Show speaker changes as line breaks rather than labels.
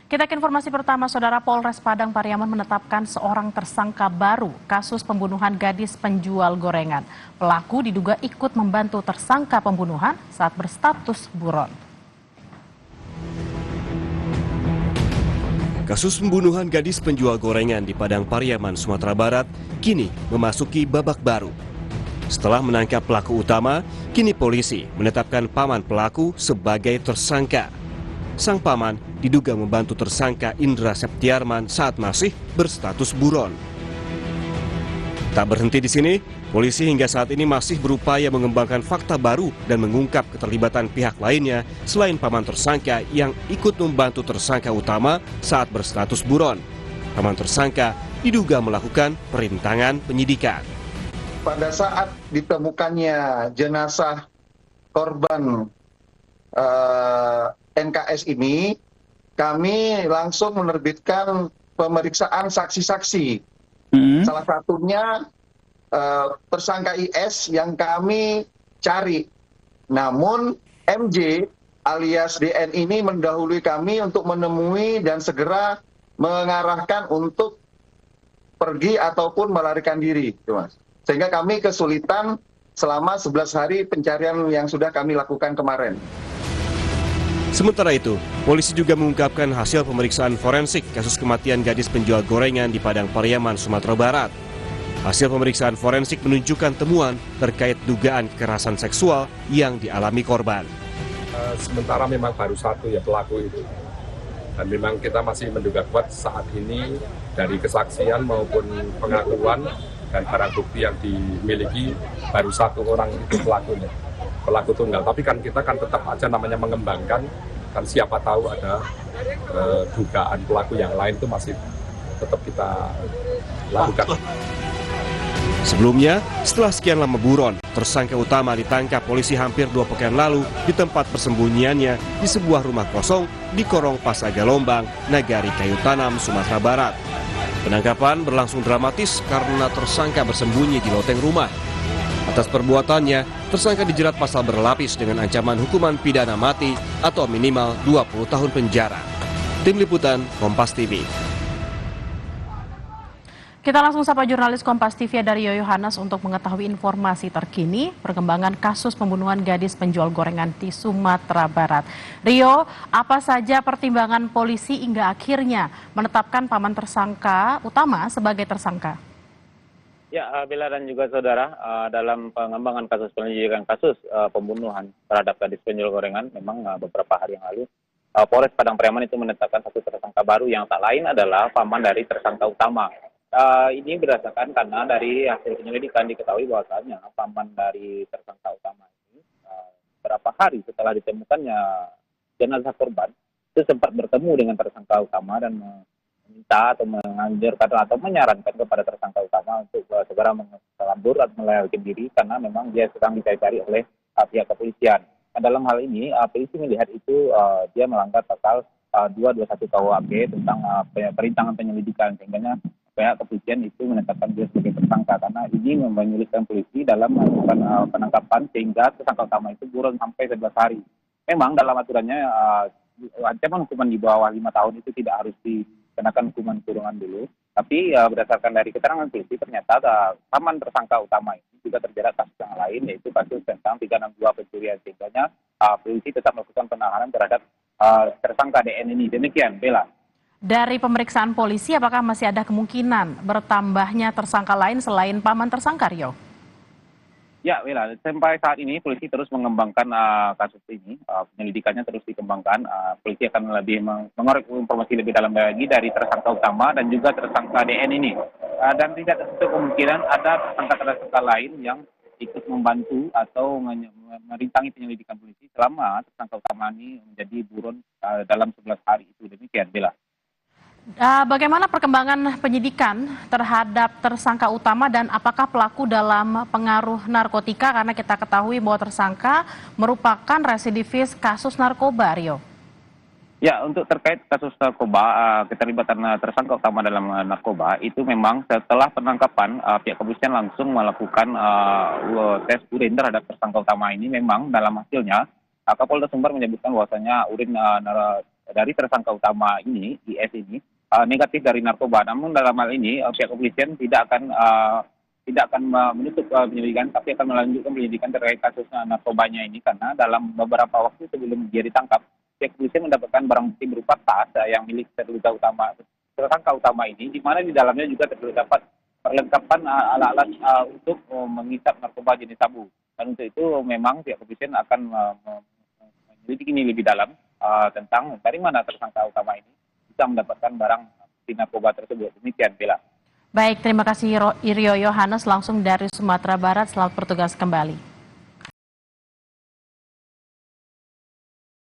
Kita ke informasi pertama, Saudara. Polres Padang Pariaman menetapkan seorang tersangka baru kasus pembunuhan gadis penjual gorengan. Pelaku diduga ikut membantu tersangka pembunuhan saat berstatus buron.
Kasus pembunuhan gadis penjual gorengan di Padang Pariaman, Sumatera Barat, kini memasuki babak baru. Setelah menangkap pelaku utama, kini polisi menetapkan paman pelaku sebagai tersangka. Sang paman diduga membantu tersangka Indra Septiarman saat masih berstatus buron. Tak berhenti di sini, polisi hingga saat ini masih berupaya mengembangkan fakta baru dan mengungkap keterlibatan pihak lainnya selain paman tersangka yang ikut membantu tersangka utama saat berstatus buron. Paman tersangka diduga melakukan perintangan penyidikan.
Pada saat ditemukannya jenazah korban NKS ini, kami langsung menerbitkan pemeriksaan saksi-saksi. Salah satunya tersangka IS yang kami cari. Namun MJ alias DN ini mendahului kami untuk menemui dan segera mengarahkan untuk pergi ataupun melarikan diri, Mas. Sehingga kami kesulitan selama 11 hari pencarian yang sudah kami lakukan kemarin.
Sementara itu, polisi juga mengungkapkan hasil pemeriksaan forensik kasus kematian gadis penjual gorengan di Padang Pariaman, Sumatera Barat. Hasil pemeriksaan forensik menunjukkan temuan terkait dugaan kekerasan seksual yang dialami korban.
Sementara memang baru satu ya pelaku itu. Dan memang kita masih menduga kuat saat ini dari kesaksian maupun pengakuan dan barang bukti yang dimiliki baru satu orang itu pelakunya. Pelaku tunggal, tapi kan kita kan tetap aja namanya mengembangkan, kan siapa tahu ada dugaan pelaku yang lain itu masih tetap kita lakukan.
Sebelumnya, setelah sekian lama buron, tersangka utama ditangkap polisi hampir 2 pekan lalu di tempat persembunyiannya di sebuah rumah kosong di Korong Pasaga Lombang, Nagari Kayu Tanam, Sumatera Barat. Penangkapan berlangsung dramatis karena tersangka bersembunyi di loteng rumah. Atas perbuatannya, tersangka dijerat pasal berlapis dengan ancaman hukuman pidana mati atau minimal 20 tahun penjara. Tim Liputan, Kompas TV.
Kita langsung sapa jurnalis Kompas TV Dario Yohanes untuk mengetahui informasi terkini perkembangan kasus pembunuhan gadis penjual gorengan di Sumatera Barat. Rio, apa saja pertimbangan polisi hingga akhirnya menetapkan paman tersangka utama sebagai tersangka?
Ya, Bella dan juga saudara, dalam pengembangan kasus penyelidikan kasus pembunuhan terhadap gadis penjual gorengan, memang beberapa hari yang lalu, Polres Padang Pariaman itu menetapkan satu tersangka baru yang tak lain adalah paman dari tersangka utama. Ini berdasarkan karena dari hasil penyelidikan diketahui bahwasannya paman dari tersangka utama ini beberapa hari setelah ditemukannya jenazah korban itu sempat bertemu dengan tersangka utama dan meminta atau menganjurkan atau menyarankan kepada tersangka utama untuk segera kabur atau melarikan diri karena memang dia sedang dicari-cari oleh pihak kepolisian. Nah, dalam hal ini polisi melihat itu dia melanggar pasal 221 KUHP tentang perintangan penyelidikan, sehingga pihak kepolisian itu menetapkan dia sebagai tersangka karena ini menyulitkan polisi dalam melakukan penangkapan sehingga tersangka utama itu buron sampai 11 hari. Memang dalam aturannya ancaman hukuman di bawah 5 tahun itu tidak harus dikenakan hukuman kurungan dulu, tapi berdasarkan dari keterangan polisi ternyata paman tersangka utama ini juga terjerat kasus yang lain, yaitu kasus tentang 362 pencurian, sehingga polisi tetap melakukan penahanan terhadap tersangka DN ini. Demikian, Bella.
Dari pemeriksaan polisi, apakah masih ada kemungkinan bertambahnya tersangka lain selain paman tersangka, Rio?
Ya, Bella, sampai saat ini polisi terus mengembangkan kasus ini, penyelidikannya terus dikembangkan. Polisi akan lebih mengorek informasi lebih dalam lagi dari tersangka utama dan juga tersangka DN ini. Dan tidak tertutup kemungkinan ada tersangka lain yang ikut membantu atau merintangi penyelidikan polisi selama tersangka utama ini menjadi buron dalam 11 hari itu. Demikian, Bella.
Bagaimana perkembangan penyidikan terhadap tersangka utama dan apakah pelaku dalam pengaruh narkotika, karena kita ketahui bahwa tersangka merupakan residivis kasus narkoba, Rio?
Ya, untuk terkait kasus narkoba, keterlibatan tersangka utama dalam narkoba itu memang setelah penangkapan pihak kepolisian langsung melakukan tes urin terhadap tersangka utama ini. Memang dalam hasilnya Kapolda Sumbar menyebutkan bahwasanya urin dari tersangka utama ini, IS ini, negatif dari narkoba. Namun dalam hal ini pihak kepolisian tidak akan menutup penyelidikan, tapi akan melanjutkan penyelidikan terkait kasus narkobanya ini, karena dalam beberapa waktu sebelum dia ditangkap, pihak kepolisian mendapatkan barang bukti berupa tas yang milik tersangka utama ini, di mana di dalamnya juga terdapat perlengkapan alat-alat untuk mengisap narkoba jenis sabu. Dan untuk itu memang pihak kepolisian akan menyelidiki ini lebih dalam tentang dari mana tersangka utama ini bisa mendapatkan barang bukti narkoba tersebut. Demikian, Bella.
Baik, terima kasih Rio Yohanes langsung dari Sumatera Barat. Selamat bertugas kembali.